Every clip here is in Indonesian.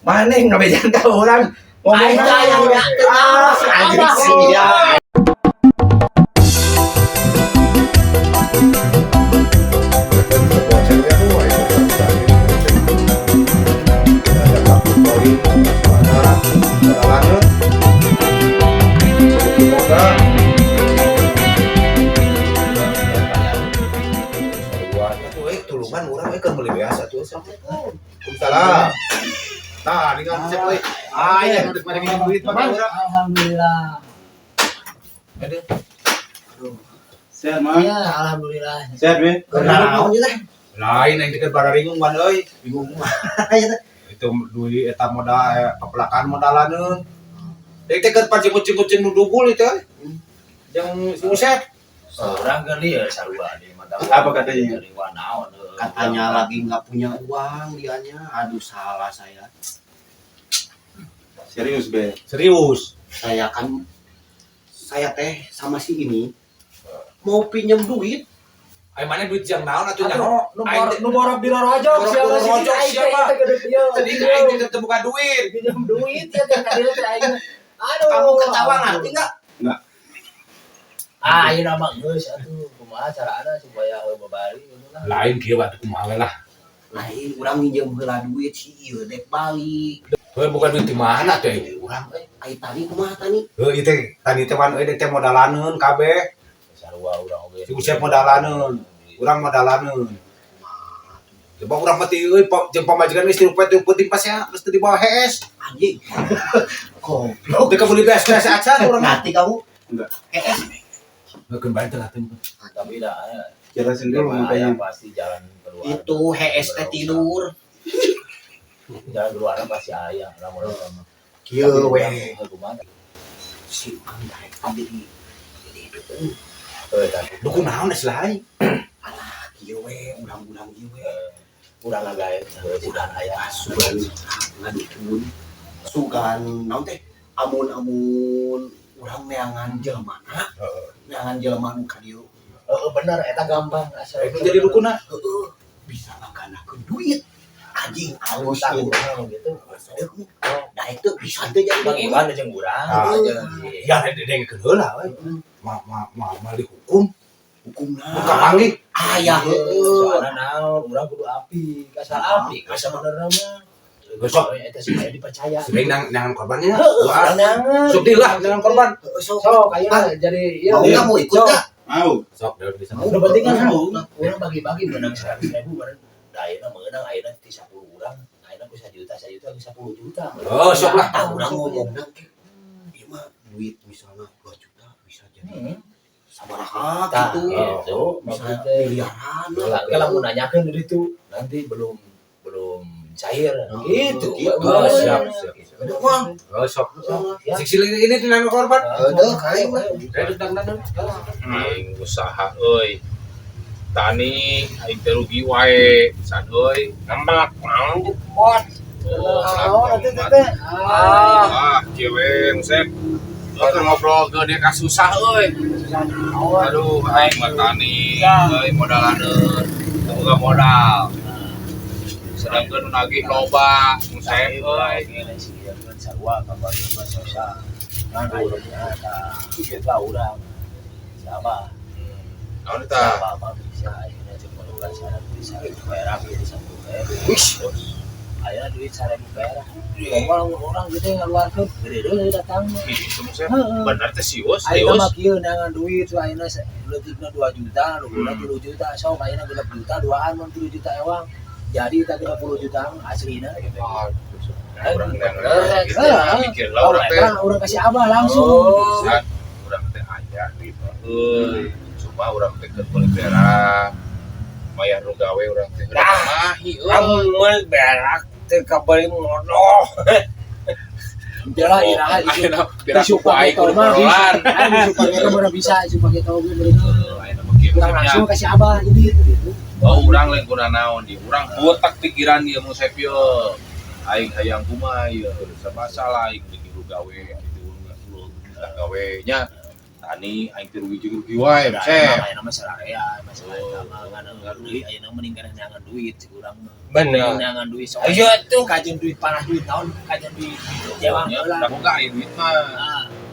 Maneh ngabejan ka urang. Aing yang si anjing sia. Tulungan orang kan beli biasa tuh. Waalaikumsalam. Nah, dengan cek euy. Aya nu pada gini duit mah urang. Alhamdulillah. Aduh. Sehat mah? Iya, alhamdulillah. Sehat we? Naon lah. Lain yang deket bararingung ban euy. Bingung mah. Itu duit eta modal kepelakaan modalaneun. Dek deket pacing-pacing nu dugul itu. Yang Usep. Orang kali ya sarua di mata. Apa katanya? Dari wanaon. Katanya lagi nggak punya uang dianya. Aduh salah saya. Serius be? Serius. Saya teh sama si ini mau pinjam duit. Ai mana duit jang naon atuh Atuh, nyaho? nu borok di Rorojok Borok di Rorojok, siapa? Tadi aing teh buka duit. pinjam duit ya teh dia teh aing. Aduh. Kamu ketawa nanti nggak? Enggak. Ah, ieu nama geus atuh kumaha carana supaya babari gitu lah. Lain kieu atuh kumaha we lah. Lain orang minjem heula duit si ieu dek balik. Heuh bukan duit di mana teh urang. Ai tadi kumaha tani? Heuh ieu teh tadi teh wan euy teh modalaneun kabeh. Sarua urang oge. Si Usep modalaneun, urang modalaneun. Coba urang mah teh euy jeung pamajikan istri penting pas ya geus teu dibawa hees. Anjing. Goblok teh beli beas-beas acan urang. Nanti kamu Enggak. Heukeun bae teh atuh. Tapi dah Jelasin dulu makanya makanya. pasti jalan keluar. itu HS teh tidur. Jalan keluar pasti aya lamun-lamun. Kieu we Kumaha? si Andai tadi di dukun. Dukun naon es lain. Alah kieu we urang-urang kieu we. Urang ngagawe udah aya Sugan ngadukun. Sugan naon teh amun-amun urang neangan jelmana. Neangan jelema nu ka dieu. bener eta gampang asal Itu jadi dukunna. Heeh. Bisa ngaganakeun duit. Anjing halus tahu tuh. gitu. Nah itu bisa teh jadi Bagaimana jeung urang Ah. aja. Ya dengekeun heula we. Ma dihukum. hukumna. Buka panggih. Aya heeh. Soalnya naon urang kudu api, kasar api, kasar benerna mah. Besok. Eta sih aya dipercaya. Sering nangan korbannya. Urang nangan. Subdilah jangan korban. So kayaknya jadi Mau nggak mau ikut nggak? Mau. Sok dah bisa. Udah penting kan urang bagi-bagi menang 100.000 bener. Dayeuna meunang ayeuna ti 10 urang, ayeuna ku 1 juta ge 10 juta. Oh, sok lah. Tahu urang ngomong nanti. Ieu mah duit misalnya 2 juta bisa jadi sabaraha Tah, gitu. gitu. Bisa Maksudnya miliaran. kalau mau nanyakan dari itu nanti belum cair gitu. gitu. Oh, siap. Aduh, Bang. Oh, sok. Ya. Siksi ini nangan korban. Aduh, kayak mah. Aing usaha euy. Tani aing teh rugi wae, san euy. Nambak naon tuh pot. Oh, nanti teh. Kieu we Musep. Keur ngobrol ke dia kasusah euy. Aduh, aing mah tani, euy modalaneun. Boga modal. Sedangkan nu nagih loba, Musep euy. Sarua kabar susah. Kan ada kita urang. Siapa? Naon eta? Apa bisa ayeuna cuma ulah syarat bisa perak jadi 1.000. Wih. Ayeuna duit 1.000 perak. Orang gitu ngaluarkeun gede deui datang. Itu Musep. Bener teh sius, Ayeuna mah serius. kieu neangan duit tuh ayeuna leutikna 2 juta, luguna 3 juta, sok ayeuna 6 juta, duaan mah 3 juta ewang. Jadi kita 30 juta aslina. Urang teh mikir lah urang teh. Urang kasih abah langsung. San, urang teh aya duit mah euy. Cuma urang teh keur beli berak. Mayar nu gawe urang teh. Mahi euy. Amun berak teu kabari modoh. Jalan iraha Ayeuna berak ku aing kudu ngorolan. supaya kamu bisa supaya tahu gue bener. Ayeuna mah kieu Urang langsung kasih abah jadi gitu. Oh, urang lain guna naon di urang botak pikiran ieu Musep ye. Aing hayang kumaha ieu, sabasa lah aing bikin gawe itu gawe nya tani aing teh rugi wae Sep. Nama sararea masalah sama ngan duit ayeuna mending kana neangan duit si urang mah. Bener. Neangan duit so. Ayo tuh. Kajian duit panah duit naon kajian duit jewang heula. Da boga aya duit mah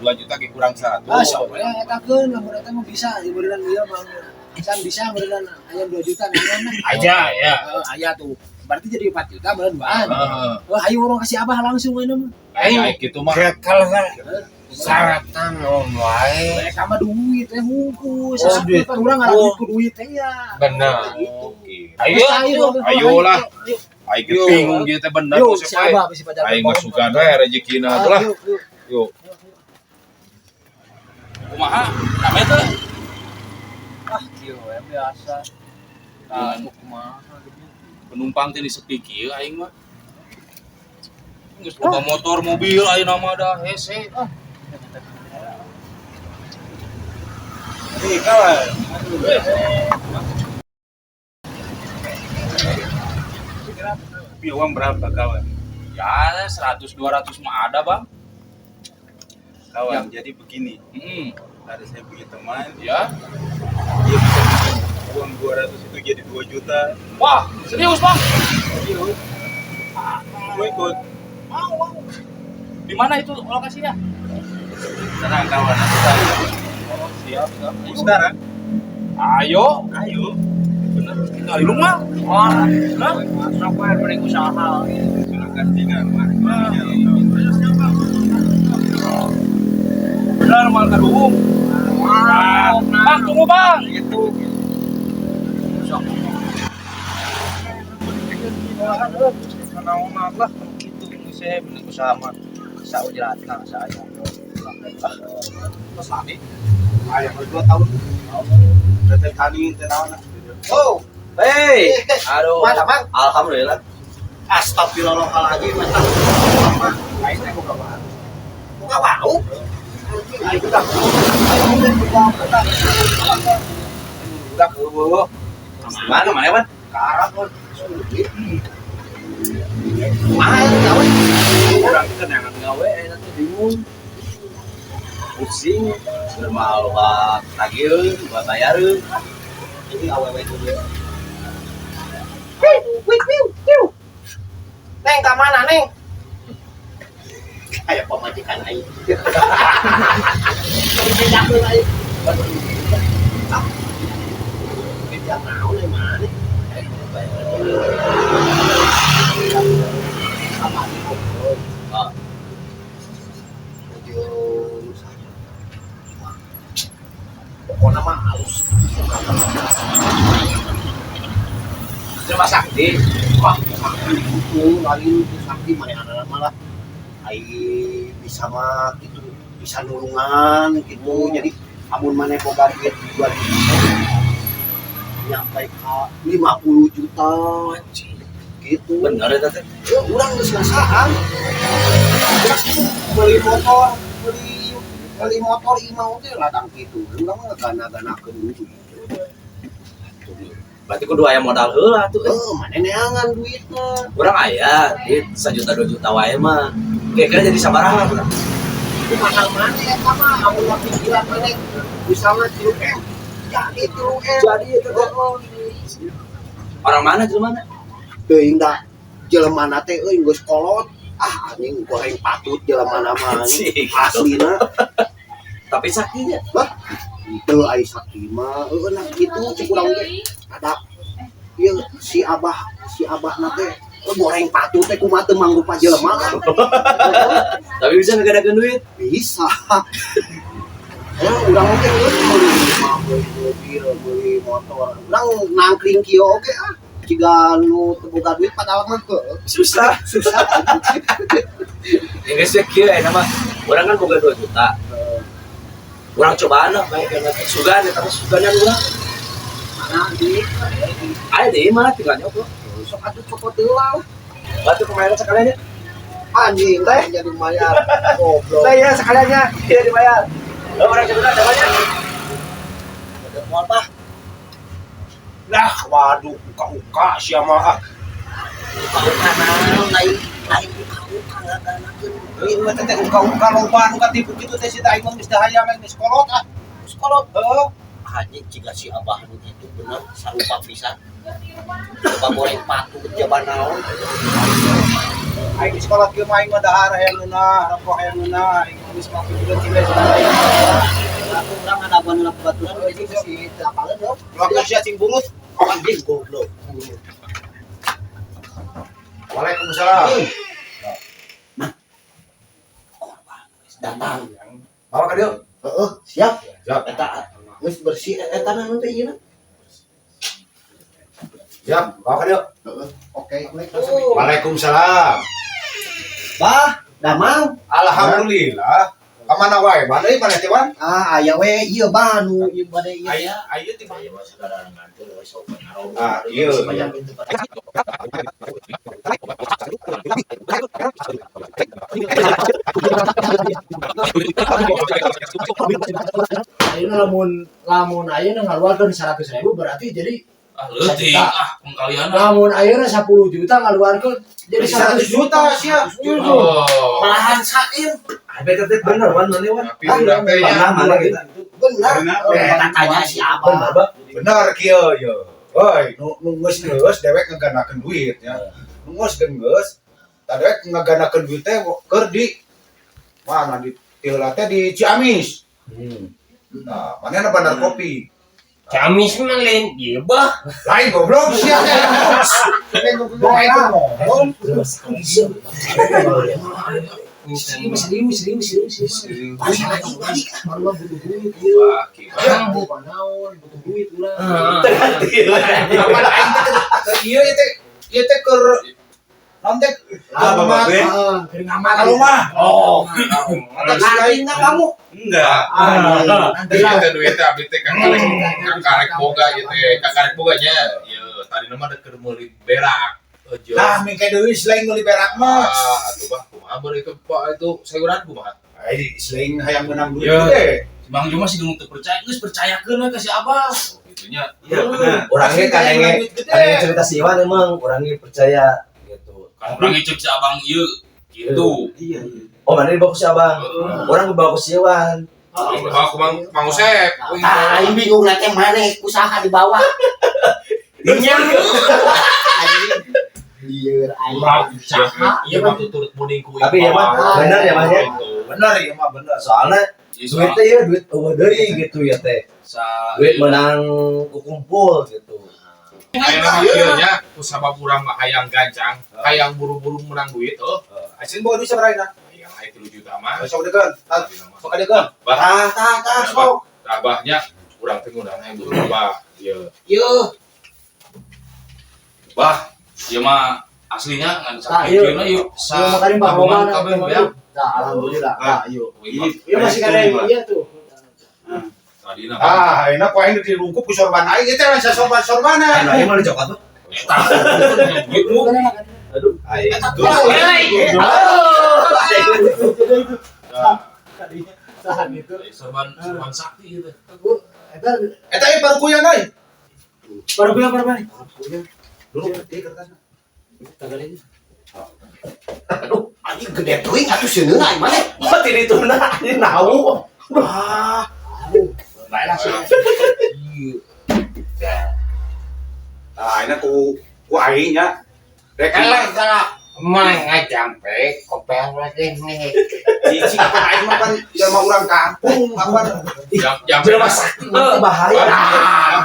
2 juta ge kurang 100. Sok we eta keun lamun eta mah bisa di beureun ieu mah. Bisa beureun aya 2 juta neangan. Aja ya. Aya tuh. Berarti jadi 4 juta beureun baan. Heeh. Wah ayo urang kasih abah langsung we mah. Aing kitu mah. Kalau kan saratan wae. Mereka mah duit teh hungkus. Oh, duit. Kan urang ngalah ku duit teh ya. Bener. Oke. Ayo. Aing ge bingung ieu teh bener Yuk, Sep. si abah bisi pacar. Aing mah sugan we rezekina lah. Yuk. Kumaha? Namanya teh Kieu we biasa. Anu kumaha penumpang teh disepi kieu aing mah. Geus boga motor mobil ayeuna mah da hese. Nih kawan. Tapi uang berapa kawan? Ya 100 200 mah ada, Bang. Kawan, jadi begini. Heeh. Ada saya punya teman, Ya. dia bisa bikin uang 200 itu jadi 2 juta. Wah, serius, Bang? Gue ikut. Mau. Di mana itu lokasinya? Tenang kawan, aku tahu. Oh, siap. Ayo sekarang. Ayo. Ayo. Bener. Tinggal di rumah. Wah, Hah? apa yang mending usaha. Sudah gantian. Bener mal kadung. Bang, tunggu, Bang. Itu. Sok. Naon lah gitu saya bener usaha mah. Sa ujeratna saya. Terus lagi. Ayah 2 tahun. Udah tani tenawan. Oh, Hei, aduh. Mantap, Bang. Alhamdulillah. Astagfirullahaladzim. Lain teh buka bahan. Buka bau. Ayo udah. Udah bu. Mana Man? Karat pun. Mahal kawan. Orang kita neangan gawe nanti bingung. Pusing. Bermahal buat tagih, buat bayarin. Ini awewe dulu. Neng, ke mana, Neng? Kayak pemajikan aing. Bedakeun aing. Beda naon nih mana? Sama itu. Pokoknya mah halus. Terima sakti. Wah, sakti itu lagi sakti mana anak malah. Ai bisa mah gitu, bisa nulungan gitu. Jadi amun mana boga duit 2 juta nyampe ke 50 juta gitu. Bener ya teh. Ya, urang geus ngasaan. Beli motor imau teh ladang kitu. Urang mah gana-ganakeun duit. Berarti kudu aya modal heula tuh. Mana neangan duitnya. Urang aya di 1 juta 2 juta wae mah. Kira-kira jadi sabaraha urang. Itu mahal mana ya sama amun pikiran mana bisa mah 3M. Jadi 3M. Jadi itu orang mana jelema mana? Teuing da jelema teh euy geus kolot. Ah anjing goreng patut jelema mah aslina. Tapi sakinya. Teu aya sakti mah nah kitu cek urang ge ada ieu si abah teh goreng patut teh kumaha teu mangrupa jelema kan. Tapi bisa ngegadakeun duit. Bisa. Ya urang oge geus meuli rumah, meuli mobil, meuli motor. Urang nangkring kieu oge jiga nu teu boga duit padahal mah Susah. Ini sih kieu mah. Urang kan boga 2 juta. Urang cobaan lah bae kana sugan eta suganan urang. mana di Aya deui mah tinggal nyoba. sok atuh copot heula. Batu kemarin sekalian ya. Anjing teh jadi lumayan goblok. Nah ya sekaliannya tidak dibayar. Orang sebenarnya ada banyak. Ada mual pak. Lah waduh uka siapa ah. Lain Ini mah teh uka loba nu katipu kitu teh si aing mah geus dahaya mah geus kolot ah. sekolot anjing jika si abah nu itu bener sarupa pisan coba goreng patu jaban naon Aing di sekolah kieu mah aing mah dahar hayang neunah, rokok hayang neunah, aing geus mati juga ciles. aku urang ada ban baturan itu si apalnya dong Waktu sia cing burut. anjing goblok Waalaikumsalam. datang Bawa ka dieu. siap Siap. eta geus bersih eta naon teh ieu Siap, bawa ka dieu. oke Waalaikumsalam. bah damang Alhamdulillah. Ka mana wae? Mana ieu mana teh wan? aya we ieu bah nu ieu bade ieu Aya, aya ti Aya mah segala ngantur we sok pengaruh. Ah, iya. Ayeuna lamun ayeuna ngaluarkeun 100.000 berarti jadi Leutik pengkalian. lamun ayeuna 10 juta ngaluarkeun jadi 100 juta sia. malahan sair Ada tetep bener wan mana wan? Tapi urang teh nya Mana kita? bener katanya siapa Bener kieu yo. Woi, nu geus dewek ngaganakeun duit ya. Nu geus ta dewek ngaganakeun duit teh keur di mana di tieulah teh di Ciamis. Nah, manehna bandar kopi. Camis mah lain ieu bah. Lain goblok sia teh. Lain goblok itu ngomong. Serius. Malah butuh duit ieu. Orang bukan naon, butuh duit ulah. Kapan aing teh ieu teh keur naon teh? Kering amat. Ka rumah. Oh. nanti enggak kamu enggak. Nanti Jadi teh duit teh abdi teh kakarek boga ieu teh, kakarek boganya. Ieu tadi nama ada keur meuli berak. Ejo. Nah, mingke deui selain meuli berak mah. Atuh bah kumaha beureut itu Pak itu sayuran kumaha? Ai selain hayang menang duit Ya. gede. Bang Juma sih teu percaya, geus percayakeun we ka si Abah. Gitunya. Iya benar. Orangnya kan yang cerita si Iwan emang orangnya percaya gitu. Kan urang ngecek si Abang ieu gitu. Iya. Oh mana dibawa ke si Abang? Orang dibawa ke si Iwan. Bawa ku Mang Usep. aing bingung nanti mana usaha di bawah lieur aing Iya mah turut muding ku. Tapi ya mah benar ya mah ya. bener ya mah bener. Soalnya duitnya ya duit eueuh deui gitu ya teh. Duit menang kumpul gitu. Ayeuna mah ieu nya kusabab urang mah hayang gancang, hayang buru-buru menang duit Asin bawa duit sabaraha? hayang aya 3 juta mah. Sok dekeun. Sok dekeun. Bah, Sok. abahnya urang teh ngundang aya buru bah. Ieu. yeuh Bah, ieu mah aslinya ngan Tah, ieu. sakieuna ieu. Ieu makarin tabungan bawa kabeh mana beak. Nah, alhamdulillah. Nah, ieu. Ieu Ieu masih kada iya tuh. tadina. Enak ku aing dirungkup ku sorban aing teh lain sorban-sorbana. Nah, ini mah dicokot tuh. Eta. Gitu. Aduh, ai. Sahan gitu. Sorban sakti ieu teh. Eta Eta ieu parukuyan euy. baru bilang Dulu gede kertasna. aduh anjing gede teuing atuh seuneung aing mah Oh, tidak itu nah, ini nahu. Baiklah sih. Nah, ini ku aing nya. Rek mah ngajampe kopel lagi nih cici apa aing mah kan jelema urang kampung apa Jam Jelema sakti mah bahaya.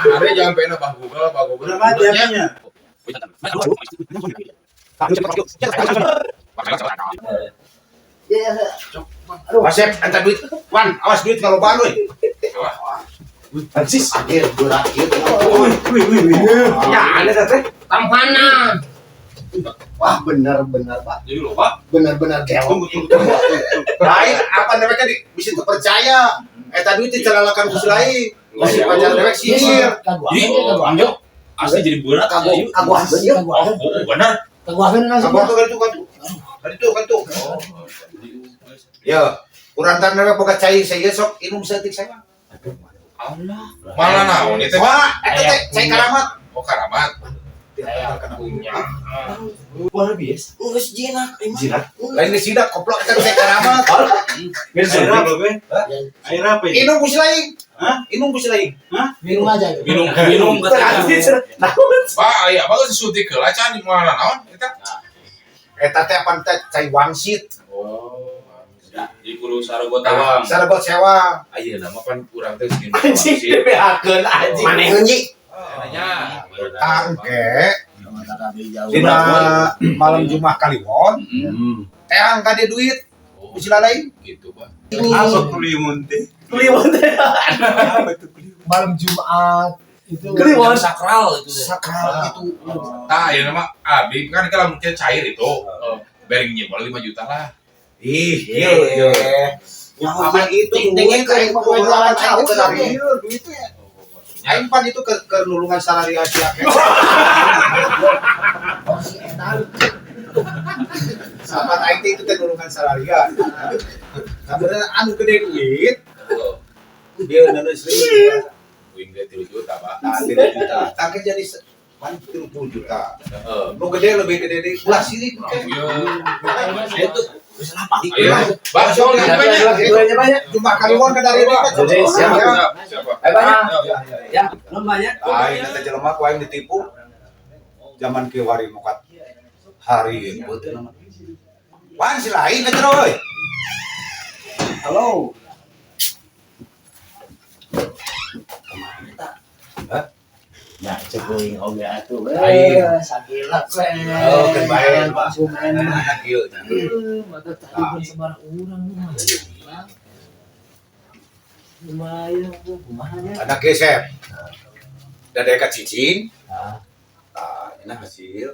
Ada jangan pena bah Google. Berapa jamnya? Wasep anta duit. Wan, awas duit kalau ban euy. Ansis. anjir berat kieu Ya, ada teh. tampana. wah bener Pak Jadi lupa. bener gelo Lain apa mereka bisa percaya. Eta duit dicelalakan ku lain. Masih pacar dewek sisir. Anjok. Asli jadi berat. kaguaheun ieu Oh, benar. Kaguaheun langsung. Kabar tuh kan tuh. Ya, kurang tan dewek boga cai saya sok inum setik saya. Malah naon itu? Wah, eta teh cai karamat. Oh, karamat. Punya. Wah, bias. geus jinak Jinak. Lain geus sidak koplok eta cai karamat. Biasa Air apa be? Air apa ini? Inum ku lain. Hah? Inung bisa lagi. Hah? Minum aja. Minum katanya. Naon? Pak, aya apa geus suntik heula can di mana naon eta? Eta teh apa teh cai wangsit. Oh. Di kudu saregot tawang. Saregot sewa. Ayeuna mah pan urang teh skin Anjing dibeakeun anjing. Manehun ji. Nanya. Tangke dina malam Jumat Kaliwon. Teang kade duit. Bisa lain. Gitu, Pak. Apa kulimun teh? Kliwon teh. Malam Jumat itu Kliwon. yang sakral itu. Sakral gitu. Tah ayeuna mah abi kan kalau mungkin cair itu. Bering nyebol 5 juta lah. Ih, iya. Apa itu? Tinggal kayak pokoknya tahu dari duit itu ya. Aing pan itu ke nulungan salari Asia. Sahabat aing itu teh nulungan salari ya. Sebenarnya anu gede duit. Dia nana sering. Wing ge 3 juta, Pak. 3 juta. Tangke jadi pan 30 juta. Nu gede lebih gede dari ulah sirik. Itu Ayo, Pak, soal banyak. cuma Kaliwon ke dari itu. Jadi siapa? Banyak. Ya, non banyak. Aing teh jelema ku aing ditipu. Zaman kieu wari mokat hari beut nama. Wan si lain teh euy. Halo. Ya, cepuing oge atuh. Aing. Sakila we. Oh, keun bae, Pak. Konsumen. Anak kieu. Mata tadi pun sembarang urang mah. Lumayan tuh, kumaha nya? Anak kieu sep. Dadek ka cicing. Ah. Tah, cenah hasil.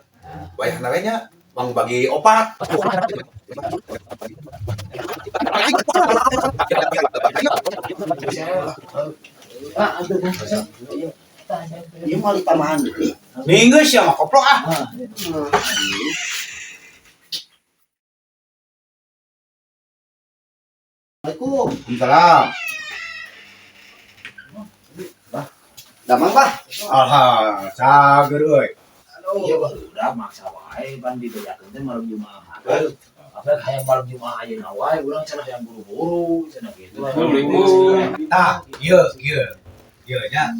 Bayarna we nya Bang bagi opat. Ah, aduh kan. Ieu mah tambahan deui. Minggu sia mah koplok ah. Assalamualaikum. Salam. Damang Pak. Alha, cager euy. Iya udah maksa wae pan dibejakeun teh malam Jumat. Apa hayang malam Jumat aja wae urang cenah yang buru-buru cenah gitu. Assalamualaikum. Tah, ieu nya.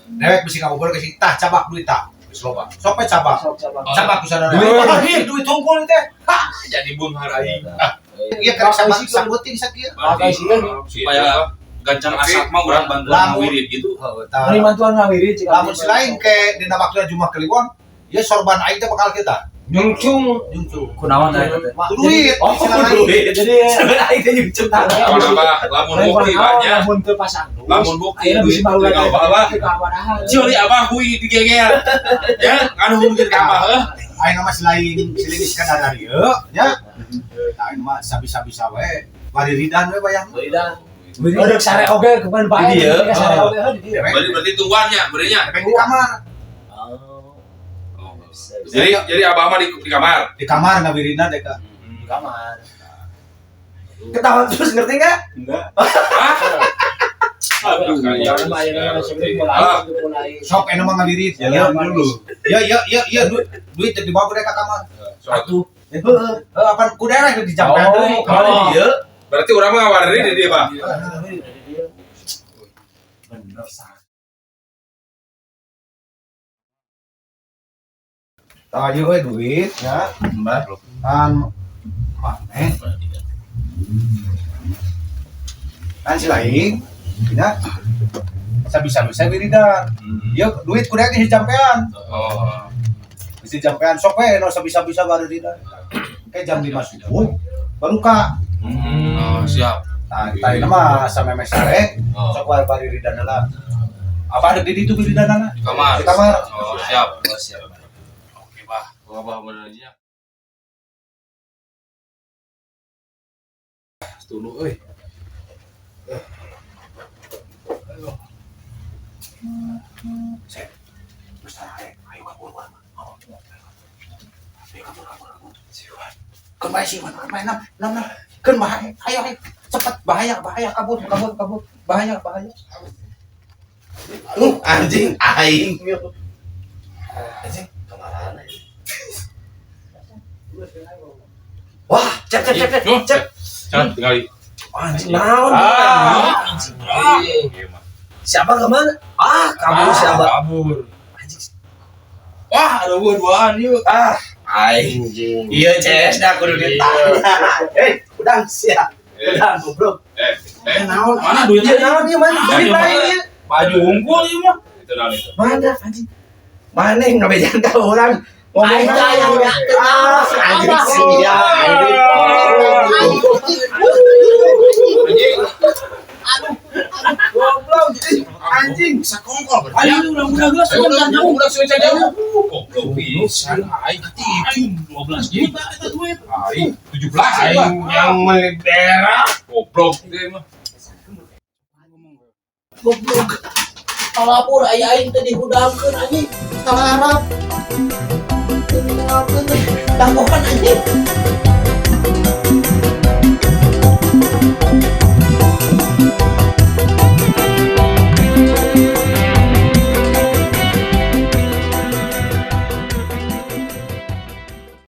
Dewek bisi ngobrol ke sini, tah cabak duit tah. Geus loba. Sok we cabak. Cabak ku sadana. Duit tungkul teh. Ha, Jadi bung harai. ieu keur sabak sambuting sakieu. Pakai sieun Supaya gancang asap mah urang bantuan ngawirit gitu. Heuh, tah. beri bantuan ngawirit cik. Lamun si lain ke dina waktu Jumat Kliwon, ieu sorban aing teh bakal kita. Nyungcung. Kunaon teh teh? Duit. Oh, duit. Jadi Aing teh nyucung tangan. Apa lamun bukti banyak. lamun teu pasang dus. Lamun bukti Ayeuna bisi baru duit lagi. abah. Kawadahan. Cili abah kui digeger. Ya, nganu mungkin ka abah heuh. Aing mah selain siligis kan ada ieu, nya. Tah aing mah sabisa-bisa we. Bariridan we bayang. Beudah. Bedek sare oge kepan bae. Di dieu. Sare oge di dieu. Berarti tungguannya, berarti Di kamar. Jadi abah mah di kamar. Di kamar ngawirina deh Kak. Di kamar. Ketahuan terus ngerti enggak? Aduh, Jangan bayar sebelum mulai. Sok eno mah ngawirit. Ya dulu. Ya duit di bawah ka kamar. Suatu. Heeh, apa ku daerah di jampean deui. Kalau di dieu Berarti urang mah ngawarin di dia, Pak. Bener sah. Tah ieu we duit ya. Kan maneh. Kan si lain ya. Bisa-bisa wiridan. Ieu duit kudu ge jampean. Oh. Bisa jampean sok we no sabisa-bisa wiridan. Kayak jam 5 subuh baru ka. Oh, siap. Tah mah samemes sare sok wae wiridan lah. Apa ada di ditu wiridanana? Di kamar. Di kamar. Oh, siap. Oh, siap. Oke, Pak. Gua abah benernya. Tulu euy. Ayo kabur. Kan bae sih mana nam. Kan bahaya. Ayo cepat bahaya kabur. Bahaya. anjing aing. Anjing kemana? Wah, cek. Jangan tinggal. Anjing naon? Iya, mah. Siapa kemana? Kamu siapa? Kabur. Wah, ada dua-duaan yuk. Aing. Anjing. Iya, CS dah kudu ditanya. Udang siap. Udang goblok. Naon? Mana duitnya? Iya, naon ieu mah? Duit lain. Baju unggul ieu mah. Itu dah itu. Mana anjing? Mana yang ngabejan ka urang? Ngomong Aing teh yang anjing sia. Goblok. Anjing. Sakongkol. Ayo udah geus udah sudah jauh. Goblok pisan aing ketipu 12 juta eta duit. Aing 17 aing Yang melibera. Goblok teh mah. goblok. Kalapur aya aing teh dihudangkeun anjing. Salah harap. Tanggokan anjing.